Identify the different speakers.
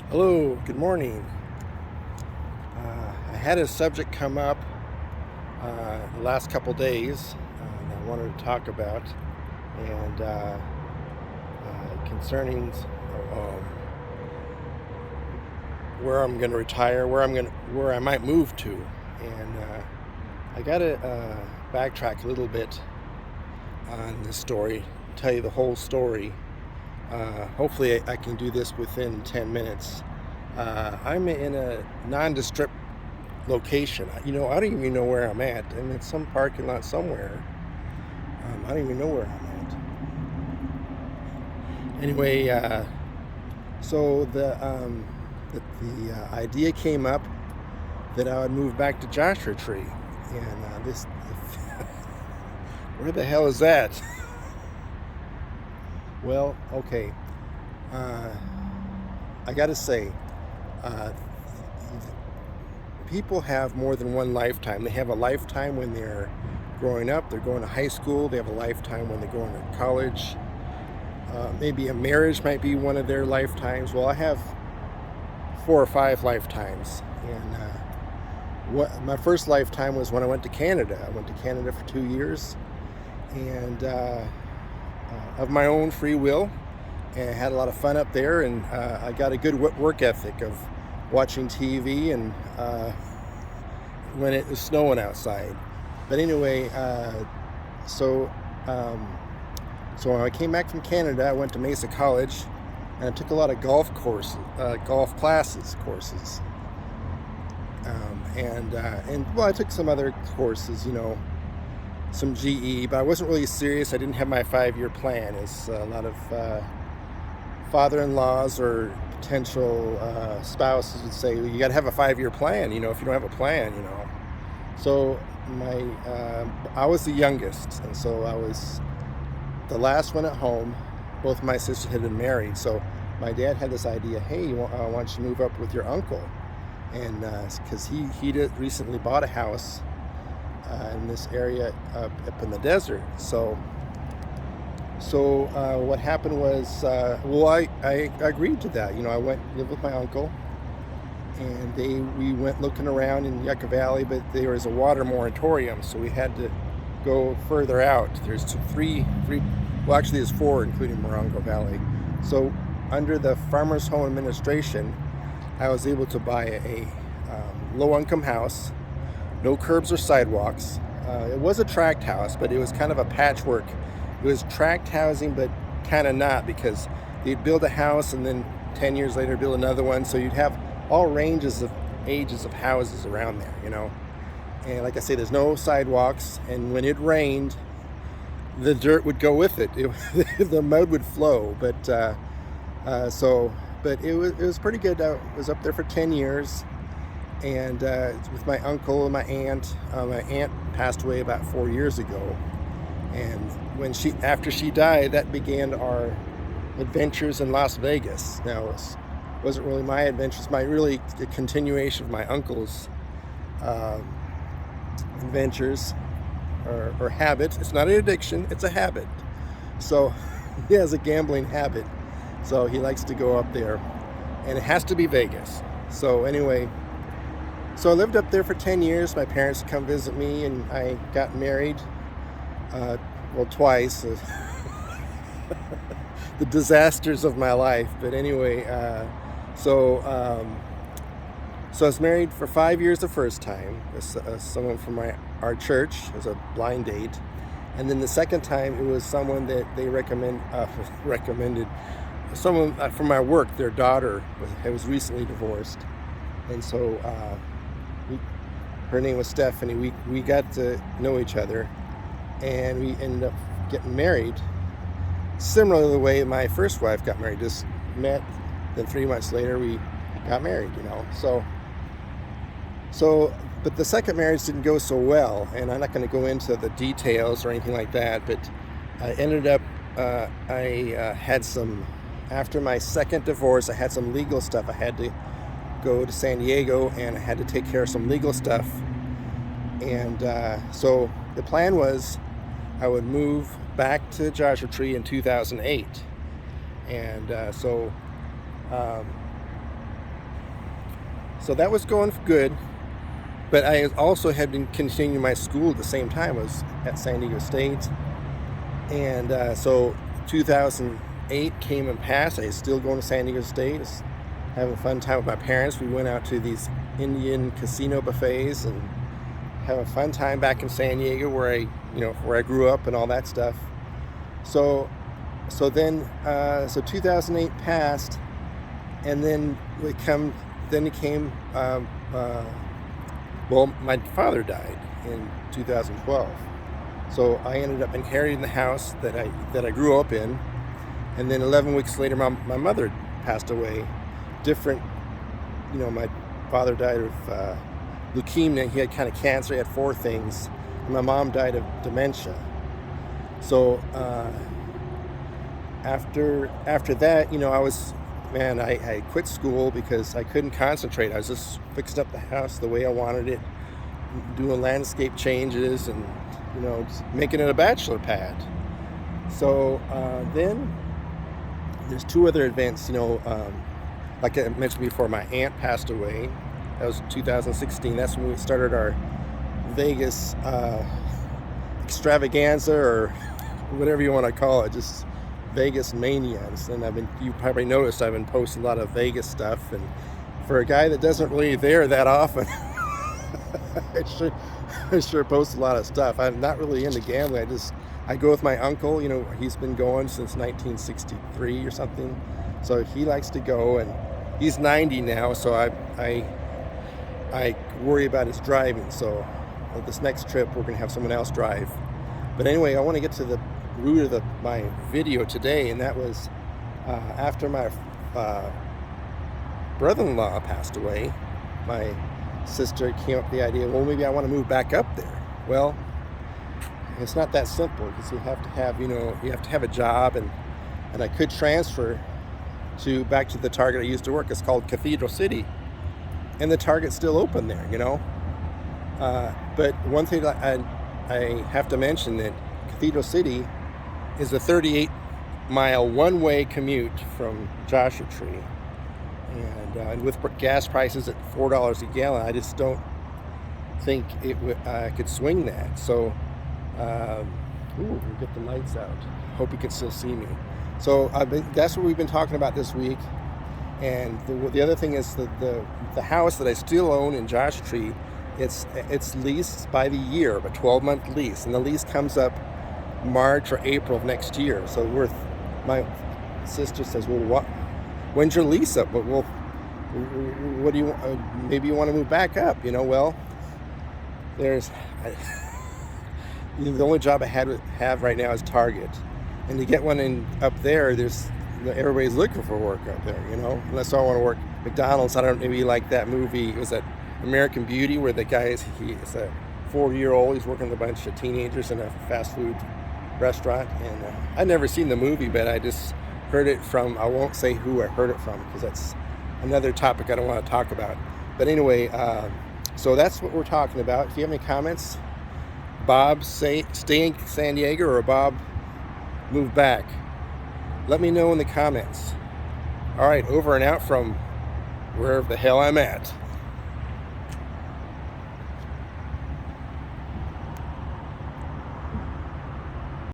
Speaker 1: Hello, good morning. I had a subject come up the last couple days that I wanted to talk about, and concerning where I'm going to retire, where I might move to, and I got to backtrack a little bit on this story, tell you the whole story. Hopefully, I can do this within 10 minutes. I'm in a nondescript location. I don't even know where I'm at. I'm in some parking lot somewhere. I don't even know where I'm at. Anyway, so the idea came up that I would move back to Joshua Tree, and this where the hell is that? Well, okay. Uh, I got to say, uh, people have more than one lifetime. They have a lifetime when they're growing up, they're going to high school, they have a lifetime when they're going to college. Maybe a marriage might be one of their lifetimes. Well, I have 4 or 5 lifetimes. And what my first lifetime was when I went to Canada. I went to Canada for 2 years, and of my own free will, and I had a lot of fun up there, and I got a good work ethic of watching TV and when it was snowing outside. But anyway, so um, so when I came back from Canada, I went to Mesa College, and I took a lot of golf courses, and well, I took some other courses, some GE, but I wasn't really serious. I didn't have my 5-year plan, as a lot of father-in-laws or potential spouses would say. Well, you got to have a 5-year plan. If you don't have a plan. So I was the youngest, and so I was the last one at home. Both my sisters had been married, so my dad had this idea. Hey, why don't you move up with your uncle? And because he recently bought a house in this area up in the desert. So what happened was, I agreed to that. I went live with my uncle, and we went looking around in Yucca Valley, but there was a water moratorium, so we had to go further out. There's three. Well, actually, there's 4, including Morongo Valley. So under the Farmers Home Administration, I was able to buy a low-income house, no curbs or sidewalks. It was a tract house, but it was kind of a patchwork. It was tract housing, but kind of not, because they'd build a house and then 10 years later build another one. So you'd have all ranges of ages of houses around there, And like I say, there's no sidewalks, and when it rained, the dirt would go with it. The mud would flow, but it was pretty good. I was up there for 10 years, and with my uncle and my aunt. My aunt passed away about 4 years ago, and after she died, that began our adventures in Las Vegas. Now, it wasn't really my adventures, really a continuation of my uncle's adventures or habits. It's not an addiction, it's a habit. So he has a gambling habit, so he likes to go up there, and it has to be Vegas. So anyway, so I lived up there for 10 years. My parents would come visit me, and I got married, twice. The disasters of my life. But anyway, so I was married for 5 years the first time. Someone from our church. It was a blind date. And then the second time, it was someone that they recommended. Someone from my work. Their daughter was recently divorced, and so her name was Stephanie. We got to know each other, and we ended up getting married. Similar to the way my first wife got married. Just met, then 3 months later we got married. But the second marriage didn't go so well, and I'm not going to go into the details or anything like that. But I ended up, I had some. After my second divorce, I had some legal stuff. I had to go to San Diego, and I had to take care of some legal stuff. And so the plan was I would move back to Joshua Tree in 2008. And So that was going good. But I also had been continuing my school at the same time. I was at San Diego State. And so 2008 came and passed. I was still going to San Diego State, was having a fun time with my parents. We went out to these Indian casino buffets and have a fun time back in San Diego where I grew up and all that stuff. So then 2008 passed, and then it came my father died in 2012. So I ended up inheriting the house that I grew up in, and then 11 weeks later, my mother passed away. My father died of leukemia. He had kind of cancer. He had 4 things. And my mom died of dementia. So after that, I quit school because I couldn't concentrate. I was just fixing up the house the way I wanted it, doing landscape changes, and just making it a bachelor pad. So then there's 2 other events. Like I mentioned before, my aunt passed away. That was 2016. That's when we started our Vegas extravaganza, or whatever you want to call it, just Vegas mania. And you probably noticed I've been posting a lot of Vegas stuff, and for a guy that doesn't really there that often, I sure post a lot of stuff. I'm not really into gambling. I go with my uncle. He's been going since 1963 or something, so he likes to go, and he's 90 now, so I worry about his driving. So this next trip we're gonna have someone else drive. But anyway, I want to get to the root of my video today, and that was after my brother-in-law passed away. My sister came up with the idea, well, maybe I want to move back up there. Well, it's not that simple, because you have to have a job, and I could transfer back to the Target I used to work. It's called Cathedral City, and the Target's still open there, But one thing I have to mention, that Cathedral City is a 38-mile one-way commute from Joshua Tree. And with gas prices at $4 a gallon, I just don't think I could swing that. So, we'll get the lights out. Hope you can still see me. So that's what we've been talking about this week. And the other thing is the house that I still own in Joshua Tree. It's leased by the year, a 12-month lease, and the lease comes up March or April of next year. So my sister says, well, when's your lease up? But what do you want? Maybe you want to move back up, Well, the only job I have right now is Target, and to get one up there, everybody's looking for work up there, Unless I want to work McDonald's. I don't know, maybe like that movie. It was that American Beauty, where the guy is a 4-year-old. He's working with a bunch of teenagers in a fast food restaurant, and I've never seen the movie, but I just heard it from, I won't say who I heard it from, because that's another topic I don't want to talk about. But anyway, so that's what we're talking about. If you have any comments, Bob stay in San Diego, or Bob move back, let me know in the comments. All right, over and out from wherever the hell I'm at.